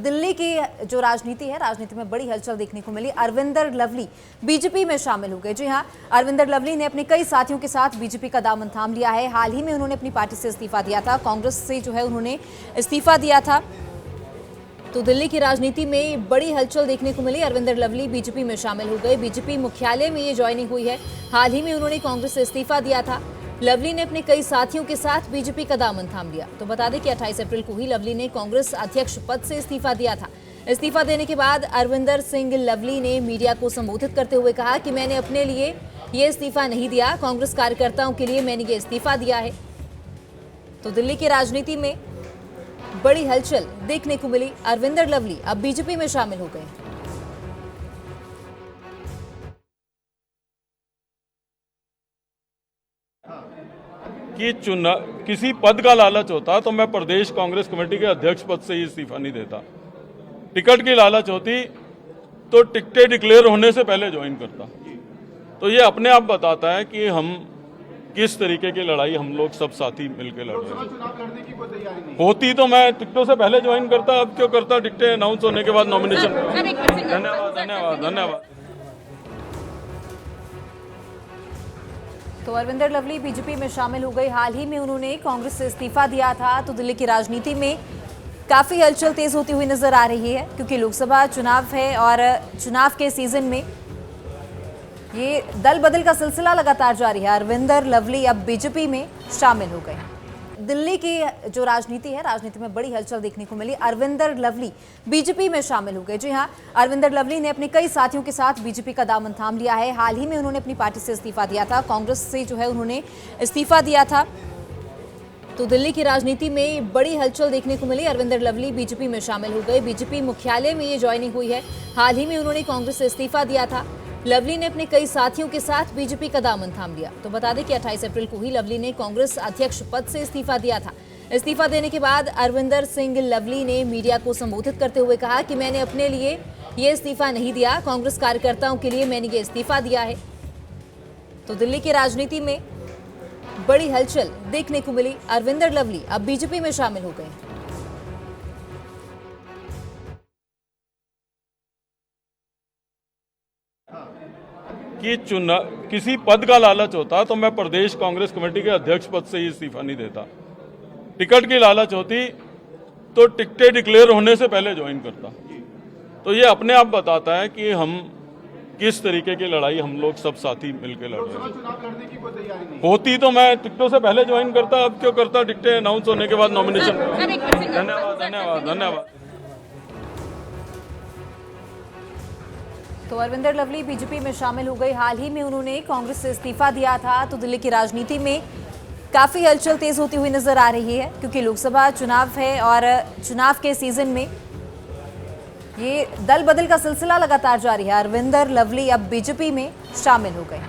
दिल्ली की जो राजनीति है, राजनीति में बड़ी हलचल देखने को मिली। अरविंदर लवली बीजेपी में शामिल हो गए। जी हां, अरविंदर लवली ने अपने कई साथियों के साथ बीजेपी का दामन थाम लिया है। हाल ही में उन्होंने अपनी पार्टी से इस्तीफा दिया था, कांग्रेस से जो है उन्होंने इस्तीफा दिया था। तो दिल्ली की राजनीति में बड़ी हलचल देखने को मिली। अरविंदर लवली बीजेपी में शामिल हो गए। बीजेपी मुख्यालय में ये ज्वाइनिंग हुई है। हाल ही में उन्होंने कांग्रेस से इस्तीफा दिया था। लवली ने अपने कई साथियों के साथ बीजेपी का दामन थाम लिया। तो बता दें कि 28 अप्रैल को ही लवली ने कांग्रेस अध्यक्ष पद से इस्तीफा दिया था। इस्तीफा देने के बाद अरविंदर सिंह लवली ने मीडिया को संबोधित करते हुए कहा कि मैंने अपने लिए ये इस्तीफा नहीं दिया, कांग्रेस कार्यकर्ताओं के लिए मैंने ये इस्तीफा दिया है। तो दिल्ली की राजनीति में बड़ी हलचल देखने को मिली। अरविंदर लवली अब बीजेपी में शामिल हो गए। कि किसी पद का लालच होता तो मैं प्रदेश कांग्रेस कमेटी के अध्यक्ष पद से ही इस्तीफा नहीं देता। टिकट की लालच होती तो टिकटें डिक्लेयर होने से पहले ज्वाइन करता। तो ये अपने आप बताता है कि हम किस तरीके की लड़ाई हम लोग सब साथी मिलकर लड़ रहे हैं। होती तो मैं टिकटों से पहले ज्वाइन करता, अब क्यों करता टिकटें अनाउंस होने के बाद नॉमिनेशन। धन्यवाद धन्यवाद धन्यवाद। तो अरविंदर लवली बीजेपी में शामिल हो गए। हाल ही में उन्होंने कांग्रेस से इस्तीफा दिया था। तो दिल्ली की राजनीति में काफी हलचल तेज होती हुई नजर आ रही है, क्योंकि लोकसभा चुनाव है और चुनाव के सीजन में ये दल बदल का सिलसिला लगातार जारी है। अरविंदर लवली अब बीजेपी में शामिल हो गए। दिल्ली की जो राजनीति है, राजनीति में बड़ी हलचल देखने को मिली। अरविंदर लवली बीजेपी में शामिल हो गए। जी हां, अरविंदर लवली ने अपने कई साथियों के साथ बीजेपी का दामन थाम लिया है। हाल ही में उन्होंने अपनी पार्टी से इस्तीफा दिया था, कांग्रेस से जो है उन्होंने इस्तीफा दिया था। तो दिल्ली की राजनीति में बड़ी हलचल देखने को मिली। अरविंदर लवली बीजेपी में शामिल हो गए। बीजेपी मुख्यालय में ये ज्वाइनिंग हुई है। हाल ही में उन्होंने कांग्रेस से इस्तीफा दिया था। लवली ने अपने कई साथियों के साथ बीजेपी का दामन थाम लिया। तो बता दें कि 28 अप्रैल को ही लवली ने कांग्रेस अध्यक्ष पद से इस्तीफा दिया था। इस्तीफा देने के बाद अरविंदर सिंह लवली ने मीडिया को संबोधित करते हुए कहा कि मैंने अपने लिए ये इस्तीफा नहीं दिया, कांग्रेस कार्यकर्ताओं के लिए मैंने ये इस्तीफा दिया है। तो दिल्ली की राजनीति में बड़ी हलचल देखने को मिली। अरविंदर लवली अब बीजेपी में शामिल हो गए। कि किसी पद का लालच होता तो मैं प्रदेश कांग्रेस कमेटी के अध्यक्ष पद से ही इस्तीफा नहीं देता। टिकट की लालच होती तो टिकटें डिक्लेयर होने से पहले ज्वाइन करता। तो ये अपने आप बताता है कि हम किस तरीके की लड़ाई हम लोग सब साथी मिलकर लड़ रहे हैं। होती तो मैं टिकटों से पहले ज्वाइन करता, अब क्यों करता टिकटें अनाउंस होने के बाद नॉमिनेशन। धन्यवाद धन्यवाद धन्यवाद। तो अरविंदर लवली बीजेपी में शामिल हो गए। हाल ही में उन्होंने कांग्रेस से इस्तीफा दिया था। तो दिल्ली की राजनीति में काफी हलचल तेज होती हुई नजर आ रही है, क्योंकि लोकसभा चुनाव है और चुनाव के सीजन में ये दल बदल का सिलसिला लगातार जारी है। अरविंदर लवली अब बीजेपी में शामिल हो गए।